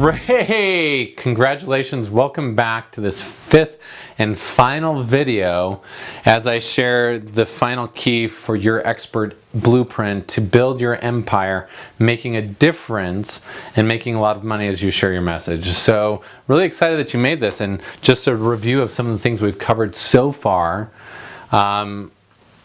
Great! Congratulations. Welcome back to this fifth and final video as I share the final key for your expert blueprint to build your empire, making a difference and making a lot of money as you share your message. So really excited that you made this, and just a review of some of the things we've covered so far.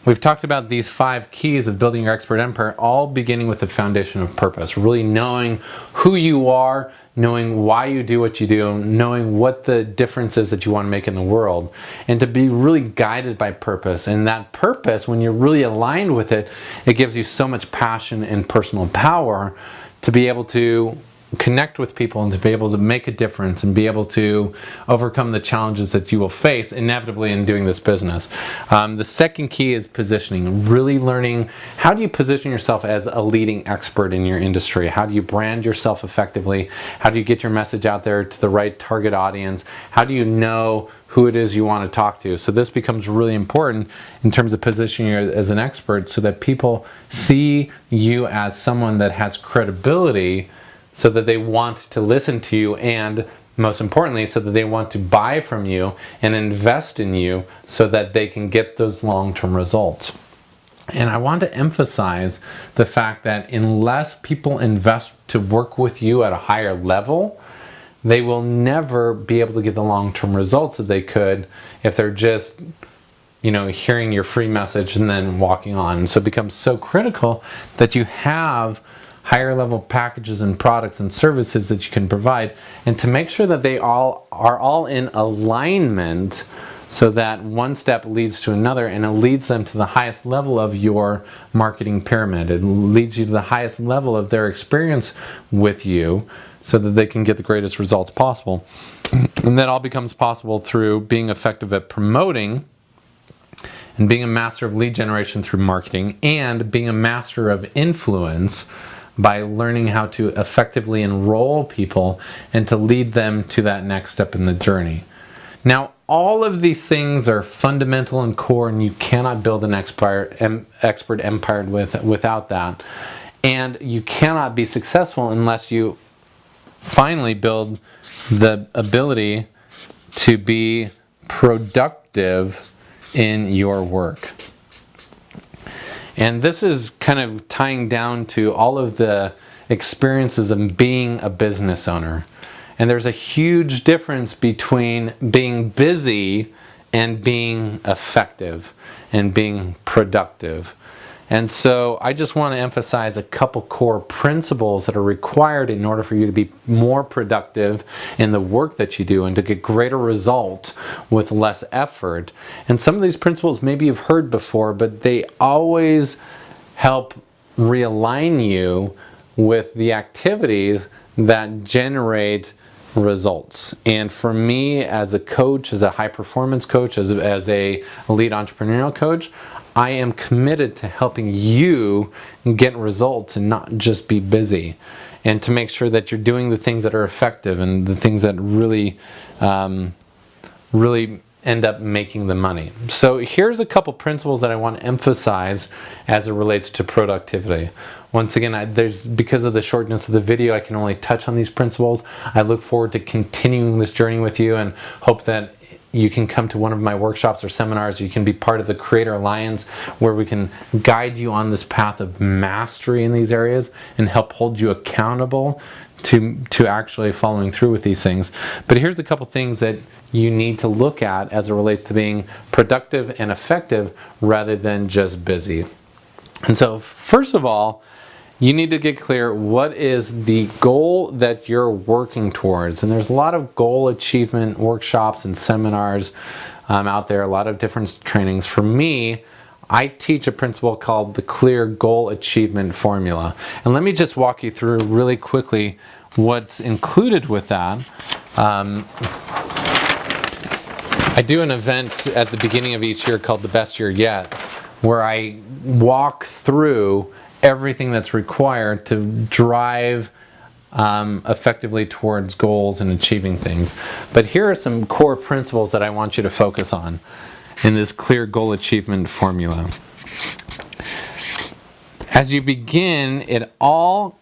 We've talked about these 5 keys of building your expert empire, all beginning with the foundation of purpose. Really knowing who you are, knowing why you do what you do, knowing what the difference is that you want to make in the world, and to be really guided by purpose. And that purpose, when you're really aligned with it, it gives you so much passion and personal power to be able to connect with people and to be able to make a difference and be able to overcome the challenges that you will face inevitably in doing this business. The second key is positioning, really learning how do you position yourself as a leading expert in your industry. How do you brand yourself effectively? How do you get your message out there to the right target audience? How do you know who it is you want to talk to? So this becomes really important in terms of positioning you as an expert so that people see you as someone that has credibility, so that they want to listen to you, and most importantly, so that they want to buy from you and invest in you so that they can get those long-term results. And I want to emphasize the fact that unless people invest to work with you at a higher level, they will never be able to get the long-term results that they could if they're just hearing your free message and then walking on. So it becomes so critical that you have higher level packages and products and services that you can provide, and to make sure that they all are in alignment so that one step leads to another and it leads them to the highest level of your marketing pyramid. It leads you to the highest level of their experience with you so that they can get the greatest results possible. And that all becomes possible through being effective at promoting and being a master of lead generation through marketing, and being a master of influence by learning how to effectively enroll people and to lead them to that next step in the journey. Now, all of these things are fundamental and core, and you cannot build an expert empire without that. And you cannot be successful unless you finally build the ability to be productive in your work. And this is kind of tying down to all of the experiences of being a business owner. And there's a huge difference between being busy and being effective and being productive. And so I just want to emphasize a couple core principles that are required in order for you to be more productive in the work that you do and to get greater results with less effort. And some of these principles maybe you've heard before, but they always help realign you with the activities that generate results. And for me, as a coach, as a high performance coach, as a lead entrepreneurial coach, I am committed to helping you get results and not just be busy, and to make sure that you're doing the things that are effective and the things that really end up making the money. So here's a couple principles that I want to emphasize as it relates to productivity. Once again, because of the shortness of the video, I can only touch on these principles. I look forward to continuing this journey with you and hope that you can come to one of my workshops or seminars. You can be part of the Creator Alliance, where we can guide you on this path of mastery in these areas and help hold you accountable to actually following through with these things. But here's a couple things that you need to look at as it relates to being productive and effective rather than just busy. And so first of all, you need to get clear what is the goal that you're working towards. And there's a lot of goal achievement workshops and seminars out there, a lot of different trainings. For me, I teach a principle called the clear goal achievement formula. And let me just walk you through really quickly what's included with that. I do an event at the beginning of each year called The Best Year Yet, where I walk through everything that's required to drive effectively towards goals and achieving things. But here are some core principles that I want you to focus on in this clear goal achievement formula. As you begin, it all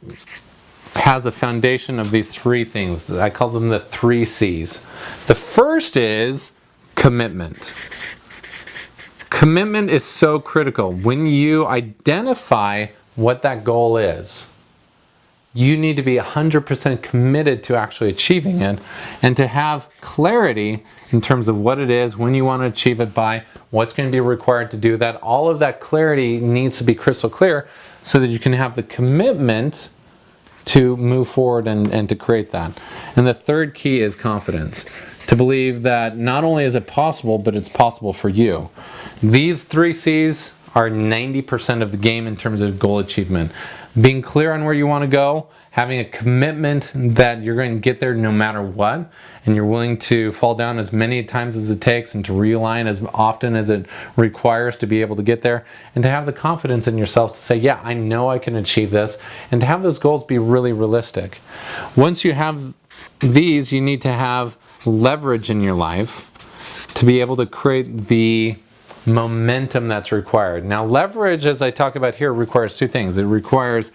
has a foundation of these three things. I call them the 3 C's. The first is commitment. Commitment is so critical. When you identify what that goal is, you need to be 100% committed to actually achieving it, and to have clarity in terms of what it is, when you want to achieve it by, what's going to be required to do that. All of that clarity needs to be crystal clear so that you can have the commitment to move forward and to create that. And the third key is confidence. To believe that not only is it possible, but it's possible for you. These 3 C's are 90% of the game in terms of goal achievement. Being clear on where you want to go, having a commitment that you're going to get there no matter what, and you're willing to fall down as many times as it takes and to realign as often as it requires to be able to get there, and to have the confidence in yourself to say, yeah, I know I can achieve this, and to have those goals be really realistic. Once you have these, you need to have leverage in your life to be able to create the momentum that's required. Now, leverage, as I talk about here, requires 2 things. It requires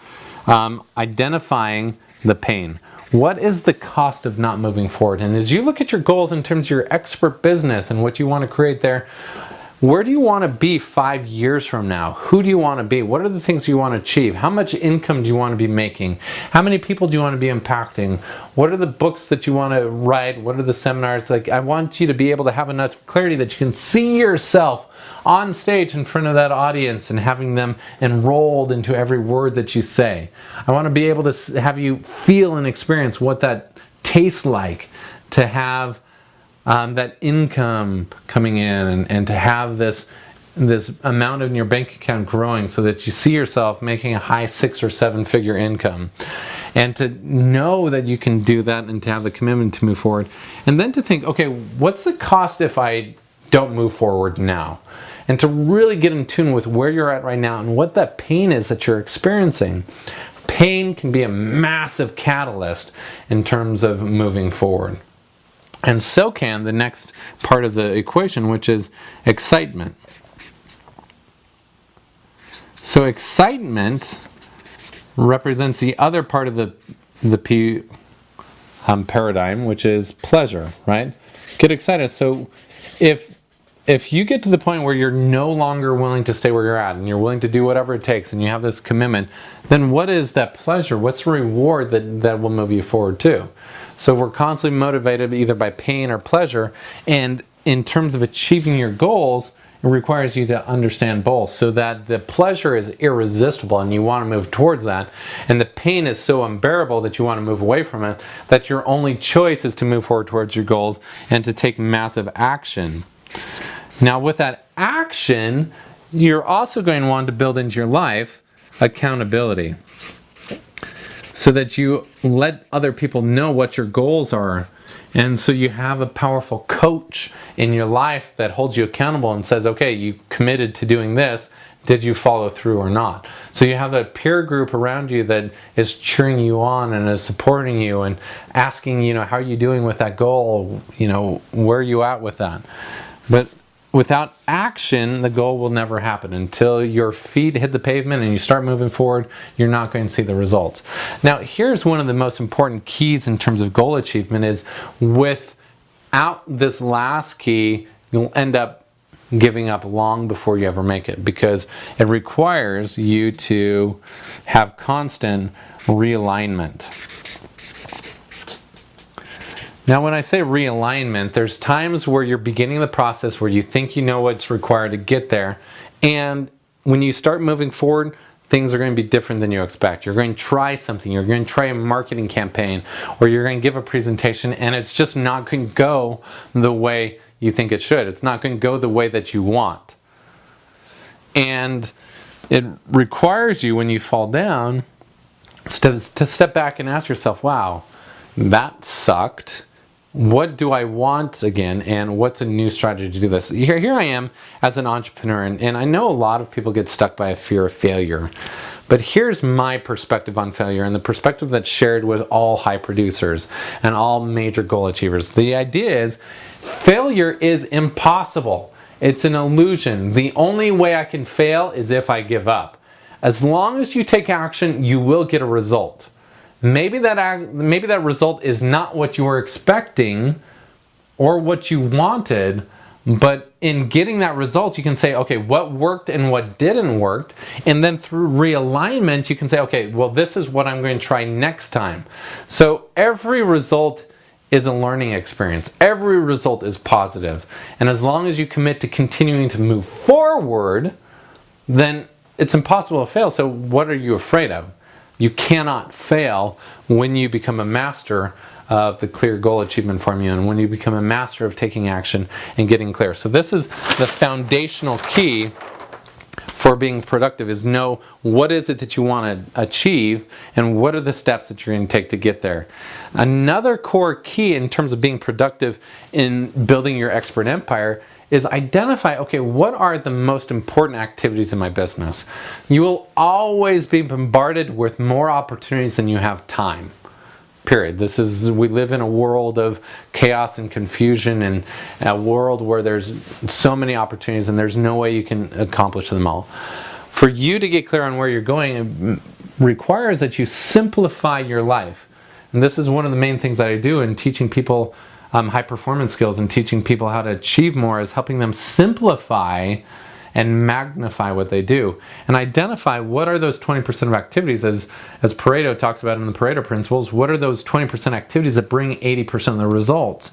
identifying the pain. What is the cost of not moving forward? And as you look at your goals in terms of your expert business and what you want to create there, where do you want to be 5 years from now? Who do you want to be? What are the things you want to achieve? How much income do you want to be making? How many people do you want to be impacting? What are the books that you want to write? What are the seminars? Like, I want you to be able to have enough clarity that you can see yourself on stage in front of that audience and having them enrolled into every word that you say. I want to be able to have you feel and experience what that tastes like, to have that income coming in, and to have this amount in your bank account growing so that you see yourself making a high 6 or 7 figure income. And to know that you can do that, and to have the commitment to move forward. And then to think, okay, what's the cost if I don't move forward now? And to really get in tune with where you're at right now and what that pain is that you're experiencing. Pain can be a massive catalyst in terms of moving forward. And so can the next part of the equation, which is excitement. So excitement represents the other part of the P paradigm, which is pleasure, right? Get excited. So if you get to the point where you're no longer willing to stay where you're at, and you're willing to do whatever it takes, and you have this commitment, then what is that pleasure? What's the reward that will move you forward too? So we're constantly motivated either by pain or pleasure, and in terms of achieving your goals, it requires you to understand both, so that the pleasure is irresistible and you want to move towards that, and the pain is so unbearable that you want to move away from it, that your only choice is to move forward towards your goals and to take massive action. Now, with that action, you're also going to want to build into your life accountability, so that you let other people know what your goals are. And so you have a powerful coach in your life that holds you accountable and says, okay, you committed to doing this. Did you follow through or not? So you have a peer group around you that is cheering you on and is supporting you and asking, how are you doing with that goal? Where are you at with that? But without action, the goal will never happen. Until your feet hit the pavement and you start moving forward, you're not going to see the results. Now, here's one of the most important keys in terms of goal achievement is, without this last key, you'll end up giving up long before you ever make it, because it requires you to have constant realignment. Now, when I say realignment, there's times where you're beginning the process where you think you know what's required to get there, and when you start moving forward, things are going to be different than you expect. You're going to try something, you're going to try a marketing campaign, or you're going to give a presentation, and it's just not going to go the way you think it should. It's not going to go the way that you want. And it requires you, when you fall down, to step back and ask yourself, wow, that sucked. What do I want again, and what's a new strategy to do this? Here I am as an entrepreneur, and I know a lot of people get stuck by a fear of failure. But here's my perspective on failure, and the perspective that's shared with all high producers and all major goal achievers. The idea is, failure is impossible. It's an illusion. The only way I can fail is if I give up. As long as you take action, you will get a result. maybe that result is not what you were expecting or what you wanted, but in getting that result, you can say, okay, what worked and what didn't work, and then through realignment, you can say, okay, well, this is what I'm going to try next time. So every result is a learning experience. Every result is positive. And as long as you commit to continuing to move forward, then it's impossible to fail. So what are you afraid of? You cannot fail when you become a master of the clear goal achievement formula, and when you become a master of taking action and getting clear. So this is the foundational key for being productive, is know what is it that you want to achieve and what are the steps that you're going to take to get there. Another core key in terms of being productive in building your expert empire is identify, okay, what are the most important activities in my business? You will always be bombarded with more opportunities than you have time. Period. We live in a world of chaos and confusion, and a world where there's so many opportunities and there's no way you can accomplish them all. For you to get clear on where you're going, it requires that you simplify your life. And this is one of the main things that I do in teaching people high performance skills and teaching people how to achieve more, is helping them simplify and magnify what they do, and identify what are those 20% of activities, as Pareto talks about in the Pareto principles. What are those 20% activities that bring 80% of the results?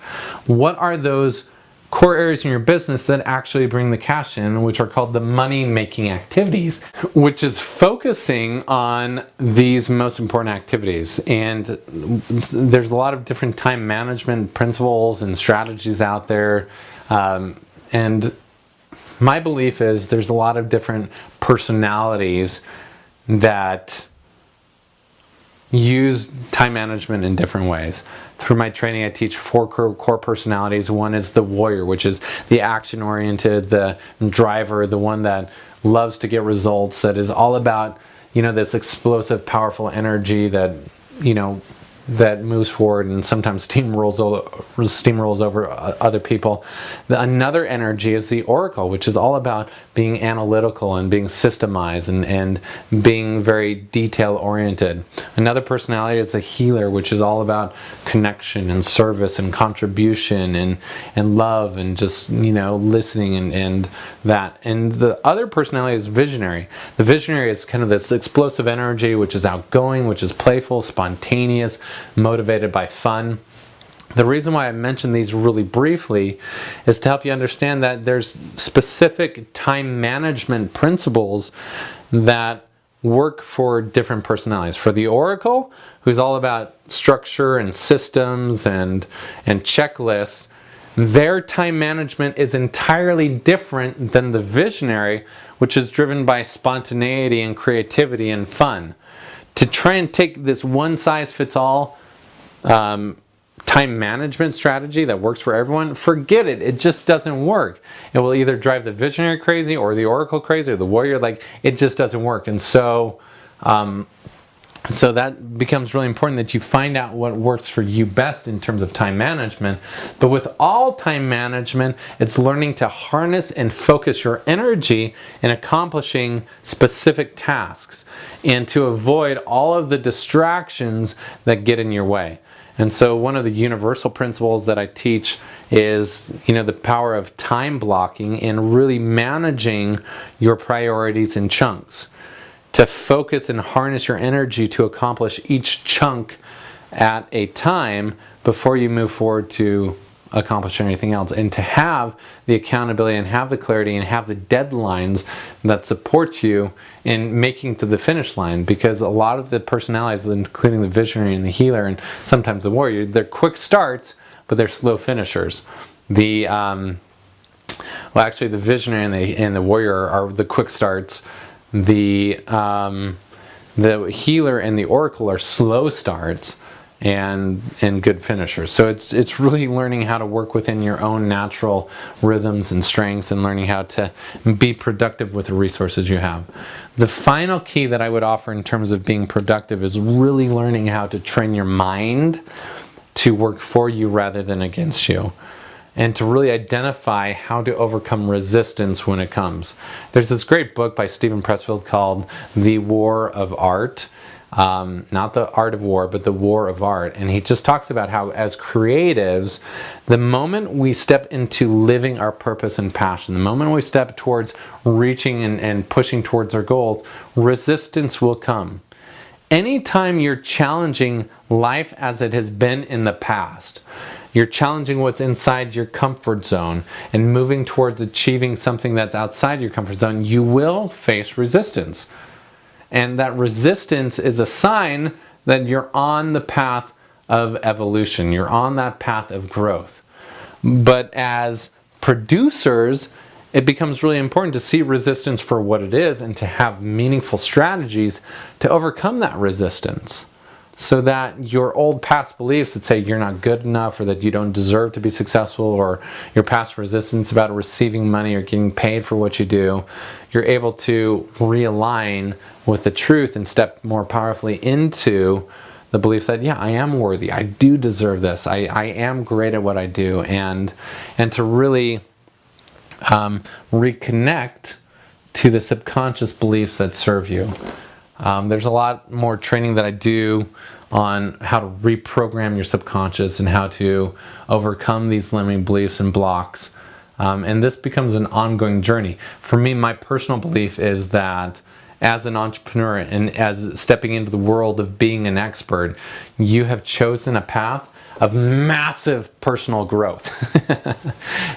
What are those core areas in your business that actually bring the cash in, which are called the money-making activities, which is focusing on these most important activities. And there's a lot of different time management principles and strategies out there, and my belief is there's a lot of different personalities that use time management in different ways. Through my training, I teach 4 core personalities. One is the warrior, which is the action-oriented, the driver, the one that loves to get results, that is all about, this explosive, powerful energy that, that moves forward and sometimes steamrolls over other people. Another energy is the oracle, which is all about being analytical and being systemized and being very detail oriented. Another personality is the healer, which is all about connection and service and contribution and love and just listening and that. And the other personality is visionary. The visionary is kind of this explosive energy, which is outgoing, which is playful, spontaneous, motivated by fun. The reason why I mentioned these really briefly is to help you understand that there's specific time management principles that work for different personalities. For the oracle, who's all about structure and systems and checklists, their time management is entirely different than the visionary, which is driven by spontaneity and creativity and fun. To try and take this one-size-fits-all time management strategy that works for everyone, forget it. It just doesn't work. It will either drive the visionary crazy or the oracle crazy or the warrior. It just doesn't work. And so that becomes really important, that you find out what works for you best in terms of time management. But with all time management, it's learning to harness and focus your energy in accomplishing specific tasks and to avoid all of the distractions that get in your way. And so one of the universal principles that I teach is, the power of time blocking and really managing your priorities in chunks. To focus and harness your energy to accomplish each chunk at a time before you move forward to accomplish anything else, and to have the accountability and have the clarity and have the deadlines that support you in making to the finish line. Because a lot of the personalities, including the visionary and the healer and sometimes the warrior, they're quick starts but they're slow finishers. Actually the visionary and the warrior are the quick starts. The healer and the oracle are slow starts and good finishers. So it's really learning how to work within your own natural rhythms and strengths, and learning how to be productive with the resources you have. The final key that I would offer in terms of being productive is really learning how to train your mind to work for you rather than against you, and to really identify how to overcome resistance when it comes. There's this great book by Steven Pressfield called The War of Art. not the art of war, but the war of art. And he just talks about how as creatives, the moment we step into living our purpose and passion, the moment we step towards reaching and pushing towards our goals, resistance will come. Anytime you're challenging life as it has been in the past, you're challenging what's inside your comfort zone and moving towards achieving something that's outside your comfort zone, you will face resistance. And that resistance is a sign that you're on the path of evolution. You're on that path of growth. But as producers, it becomes really important to see resistance for what it is and to have meaningful strategies to overcome that resistance, so that your old past beliefs that say you're not good enough or that you don't deserve to be successful, or your past resistance about receiving money or getting paid for what you do, you're able to realign with the truth and step more powerfully into the belief that, yeah, I am worthy, I do deserve this, I am great at what I do, and to really reconnect to the subconscious beliefs that serve you. There's a lot more training that I do on how to reprogram your subconscious and how to overcome these limiting beliefs and blocks. And this becomes an ongoing journey. For me, my personal belief is that as an entrepreneur and as stepping into the world of being an expert, you have chosen a path of massive personal growth.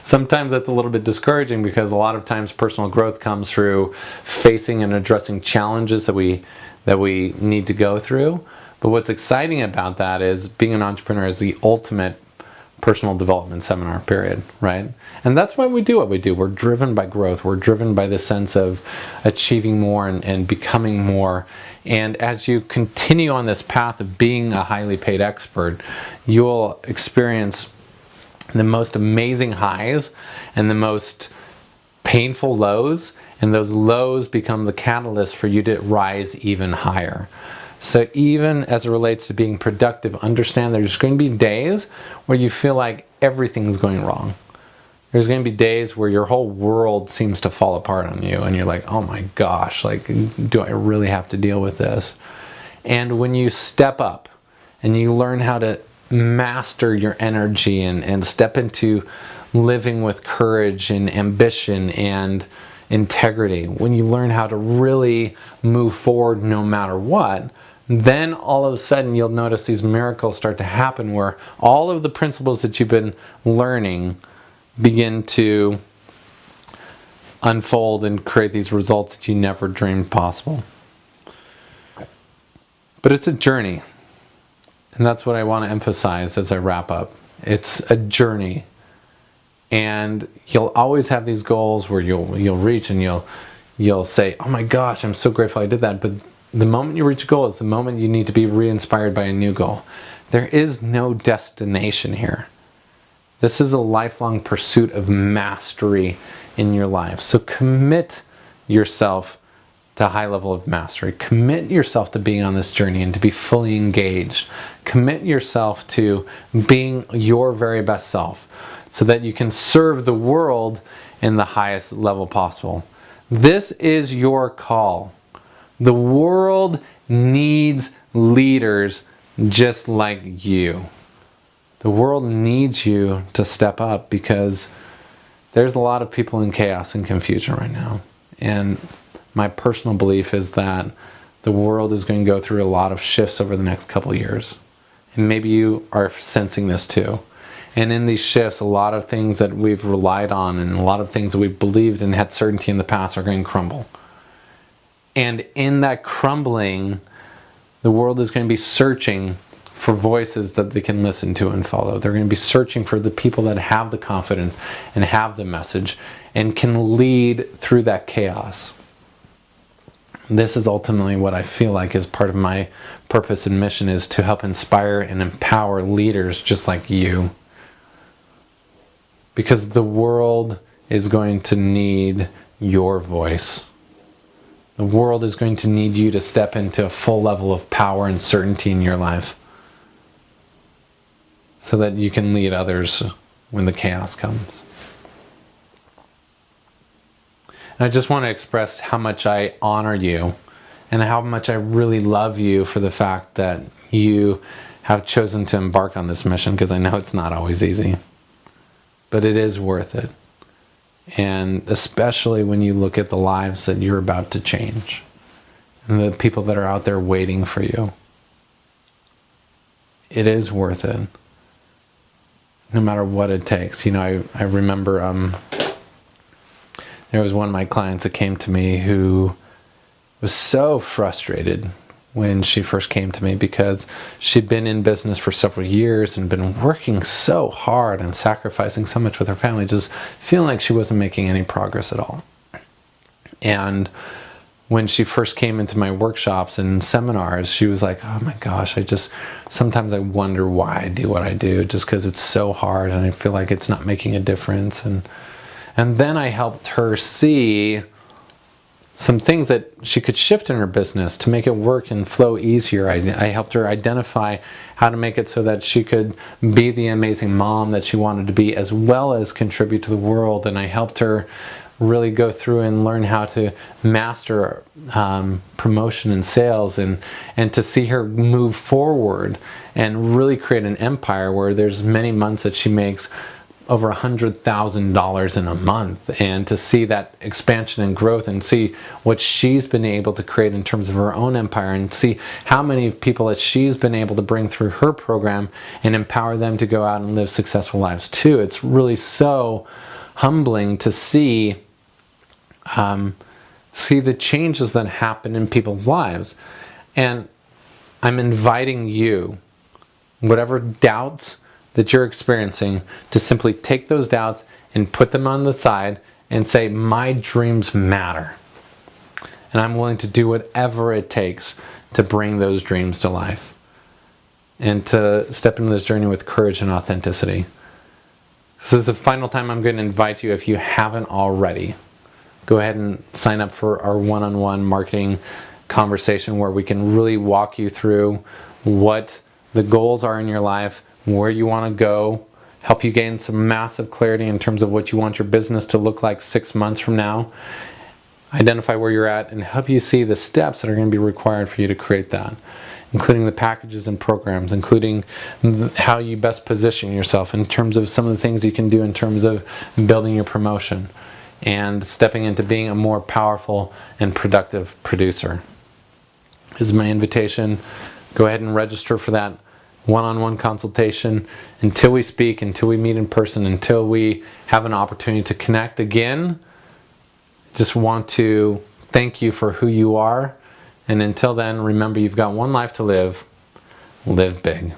Sometimes that's a little bit discouraging because a lot of times personal growth comes through facing and addressing challenges that we need to go through. But what's exciting about that is being an entrepreneur is the ultimate personal development seminar, period, right? And that's why we do what we do. We're driven by growth. We're driven by the sense of achieving more and becoming more. And as you continue on this path of being a highly paid expert, you'll experience the most amazing highs and the most painful lows, and those lows become the catalyst for you to rise even higher. So even as it relates to being productive, understand there's going to be days where you feel like everything's going wrong. There's going to be days where your whole world seems to fall apart on you and you're like, oh my gosh, like, do I really have to deal with this? And when you step up and you learn how to master your energy and step into living with courage and ambition and integrity, when you learn how to really move forward no matter what, then all of a sudden you'll notice these miracles start to happen where all of the principles that you've been learning begin to unfold and create these results that you never dreamed possible. But it's a journey. And that's what I want to emphasize as I wrap up. It's a journey. And you'll always have these goals where you'll reach and you'll say, oh my gosh, I'm so grateful I did that. But the moment you reach a goal is the moment you need to be re-inspired by a new goal. There is no destination here. This is a lifelong pursuit of mastery in your life. So commit yourself to a high level of mastery. Commit yourself to being on this journey and to be fully engaged. Commit yourself to being your very best self so that you can serve the world in the highest level possible. This is your call. The world needs leaders just like you. The world needs you to step up because there's a lot of people in chaos and confusion right now. And my personal belief is that the world is going to go through a lot of shifts over the next couple of years. And maybe you are sensing this too. And in these shifts, a lot of things that we've relied on and a lot of things that we've believed and had certainty in the past are going to crumble. And in that crumbling, the world is going to be searching for voices that they can listen to and follow. They're going to be searching for the people that have the confidence and have the message and can lead through that chaos. This is ultimately what I feel like is part of my purpose and mission, is to help inspire and empower leaders just like you. Because the world is going to need your voice. The world is going to need you to step into a full level of power and certainty in your life so that you can lead others when the chaos comes. And I just want to express how much I honor you and how much I really love you for the fact that you have chosen to embark on this mission, because I know it's not always easy, but it is worth it. And especially when you look at the lives that you're about to change and the people that are out there waiting for you. It is worth it, no matter what it takes. You know, I remember there was one of my clients that came to me who was so frustrated when she first came to me, because she'd been in business for several years and been working so hard and sacrificing so much with her family, just feeling like she wasn't making any progress at all. And when she first came into my workshops and seminars, she was like, oh my gosh, sometimes I wonder why I do what I do, just because it's so hard and I feel like it's not making a difference. And then I helped her see some things that she could shift in her business to make it work and flow easier. I helped her identify how to make it so that she could be the amazing mom that she wanted to be, as well as contribute to the world. And I helped her really go through and learn how to master promotion and sales, and to see her move forward and really create an empire where there's many months that she makes over $100,000 in a month, and to see that expansion and growth and see what she's been able to create in terms of her own empire, and see how many people that she's been able to bring through her program and empower them to go out and live successful lives too. It's really so humbling to see the changes that happen in people's lives. And I'm inviting you, whatever doubts that you're experiencing, to simply take those doubts and put them on the side and say, my dreams matter. And I'm willing to do whatever it takes to bring those dreams to life, and to step into this journey with courage and authenticity. This is the final time I'm going to invite you, if you haven't already, go ahead and sign up for our one-on-one marketing conversation, where we can really walk you through what the goals are in your life, where you want to go, help you gain some massive clarity in terms of what you want your business to look like 6 months from now, identify where you're at, and help you see the steps that are going to be required for you to create that, including the packages and programs, including how you best position yourself in terms of some of the things you can do in terms of building your promotion and stepping into being a more powerful and productive producer. This is my invitation. Go ahead and register for that one-on-one consultation. Until we speak, until we meet in person, until we have an opportunity to connect again, just want to thank you for who you are. And until then, remember, you've got one life to live. Live big.